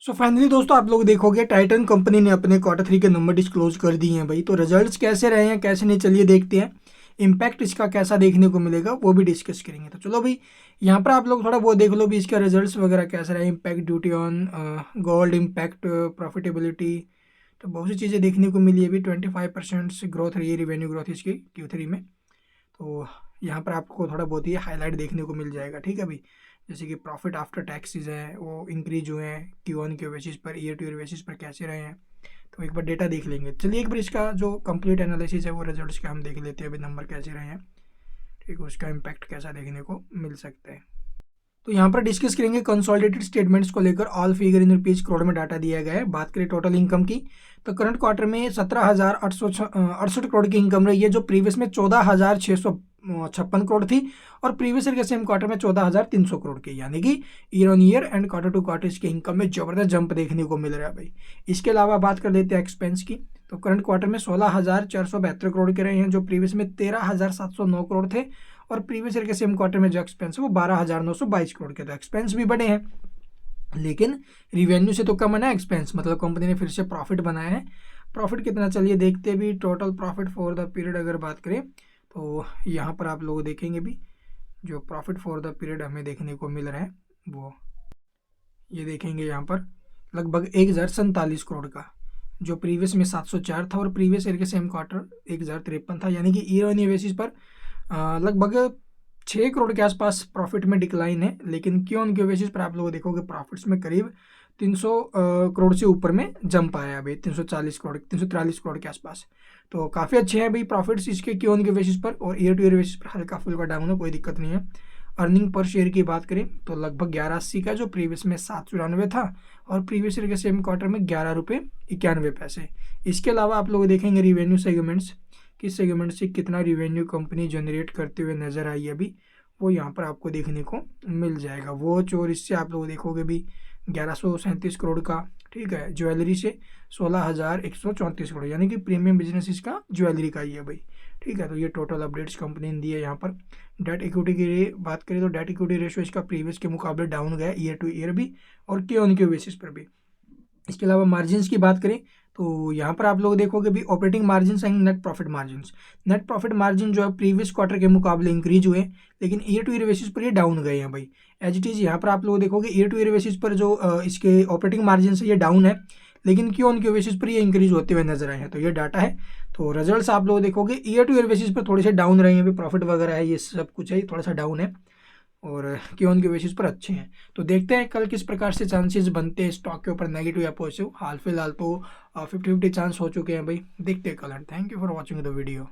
So finally दोस्तों आप लोग देखोगे टाइटन कंपनी ने अपने क्वार्टर 3 के नंबर डिस्क्लोज कर दिए हैं भाई। तो रिजल्ट्स कैसे रहे हैं कैसे नहीं, चलिए देखते हैं। इम्पैक्ट इसका कैसा देखने को मिलेगा वो भी डिस्कस करेंगे। तो चलो भाई, यहाँ पर आप लोग थोड़ा वो देख लो भी इसका रिजल्ट्स वगैरह कैसा रहा, impact duty on gold, impact profitability. तो बहुत सी चीज़ें देखने को मिली है। अभी 25% ग्रोथ रही है रिवेन्यू ग्रोथ इसकी Q3 में। तो यहाँ पर आपको थोड़ा बहुत ही हाईलाइट देखने को मिल जाएगा, ठीक है भाई। जैसे कि प्रॉफिट आफ्टर टैक्सेस है वो इंक्रीज हुए हैं Q1 के बेसिस पर, ईयर टू ईयर बेसिस पर कैसे रहे हैं। तो एक बार डेटा देख लेंगे। चलिए एक बार इसका जो कंप्लीट एनालिसिस है वो रिजल्ट्स का हम देख लेते हैं, अभी नंबर कैसे रहे हैं, ठीक है, उसका इम्पैक्ट कैसा देखने को मिल सकता है। तो यहाँ पर डिस्कस करेंगे कंसोलिडेटेड स्टेटमेंट्स को लेकर। All figure in rupees crore में डाटा दिया गया है। बात करें टोटल इनकम की, तो करंट क्वार्टर में 17,868 करोड़ की इनकम रही है, जो प्रीवियस में 14,656 करोड़ थी, और प्रीवियस ईयर के सेम क्वार्टर में 14,300 करोड़ की, यानी कि year on year and quarter to quarter इसके इनकम में जबरदस्त जंप देखने को मिल रहा है भाई। इसके अलावा बात कर लेते हैं एक्सपेंस की। तो करंट क्वार्टर में 16,472 करोड़ के रहे हैं, जो प्रीवियस में 13,709 करोड़ थे, और प्रीवियस ईयर के सेम क्वार्टर में जो एक्सपेंस है वो 12,922 करोड़ के। तो एक्सपेंस भी बढ़े हैं, लेकिन रिवेन्यू से तो कम है ना एक्सपेंस, मतलब कंपनी ने फिर से प्रॉफिट बनाया है। प्रॉफिट कितना, चलिए देखते भी। Total profit for the period अगर बात करें तो यहाँ पर आप लोग देखेंगे भी जो प्रॉफिट फॉर द पीरियड हमें देखने को मिल रहा है वो ये देखेंगे यहाँ पर लगभग 1,047 करोड़ का, जो प्रीवियस में 704 था, और प्रीवियस ईयर के सेम क्वार्टर 1,053 था, यानी कि ईयर ऑन ईयर बेसिस पर लगभग 6 करोड़ के आसपास प्रॉफिट में डिक्लाइन है। लेकिन क्यों ऑन क्यू बेसिस पर आप लोग देखोगे प्रॉफिट्स में करीब 300 करोड़ से ऊपर में जंप आया है अभी, 340 करोड़ 343 करोड़ के आसपास। तो काफ़ी अच्छे हैं भाई प्रॉफिट्स इसके क्यों ऑन क्यू बेसिस पर, और ईयर टू ईयर बेसिस पर हल्का फुल्का डाउन है, कोई दिक्कत नहीं है। अर्निंग पर शेयर की बात करें तो लगभग 11.80 का, जो प्रीवियस में 794 था, और प्रीवियस ईयर के सेम क्वार्टर में 11 रुपये 91 पैसे। इसके अलावा आप लोग देखेंगे रिवेन्यू सेगमेंट्स, किस सेगमेंट से कितना रिवेन्यू कंपनी जनरेट करते हुए नजर आई अभी, वो यहाँ पर आपको देखने को मिल जाएगा। वो चोर इससे आप लोग देखोगे भी 1137 करोड़ का, ठीक है। ज्वेलरी से 16,134 करोड़, यानी कि प्रीमियम बिजनेस इसका ज्वेलरी का ही है भाई, ठीक है। तो ये टोटल अपडेट्स कंपनी ने दी है। यहाँ पर डेट इक्विटी की बात करें तो डेट इक्विटी रेशियो इसका प्रीवियस के मुकाबले डाउन गया ईयर टू ईयर भी, और क्यू ऑन क्यू बेसिस पर भी। इसके अलावा मार्जिन्स की बात करें तो यहाँ पर आप लोग देखोगे भी operating margin and net profit margins. Net profit margin जो है प्रीवियस क्वार्टर के मुकाबले इंक्रीज हुए, लेकिन ईयर टू ईयर बेसिस पर ये डाउन गए हैं भाई। एज इट इज़ यहाँ पर आप लोग देखोगे ईयर टू ईयर बेसिस पर जो इसके ऑपरेटिंग मार्जिन है ये डाउन है, लेकिन क्यों ऑन क्यू बेसिस पर ये इंक्रीज होते हुए नजर आए हैं। तो ये डाटा है। तो रिजल्ट्स आप लोग देखोगे ईयर टू ईयर बेसिस पर थोड़े से डाउन रहे हैं, प्रॉफिट वगैरह है ये सब कुछ है थोड़ा सा डाउन है, और क्यों उनके बेसिस पर अच्छे हैं। तो देखते हैं कल किस प्रकार से चांसेस बनते हैं स्टॉक के ऊपर, नेगेटिव या पॉजिटिव। हाल फिलहाल तो 50-50 चांस हो चुके हैं भाई, देखते हैं कल। Thank you for watching the video.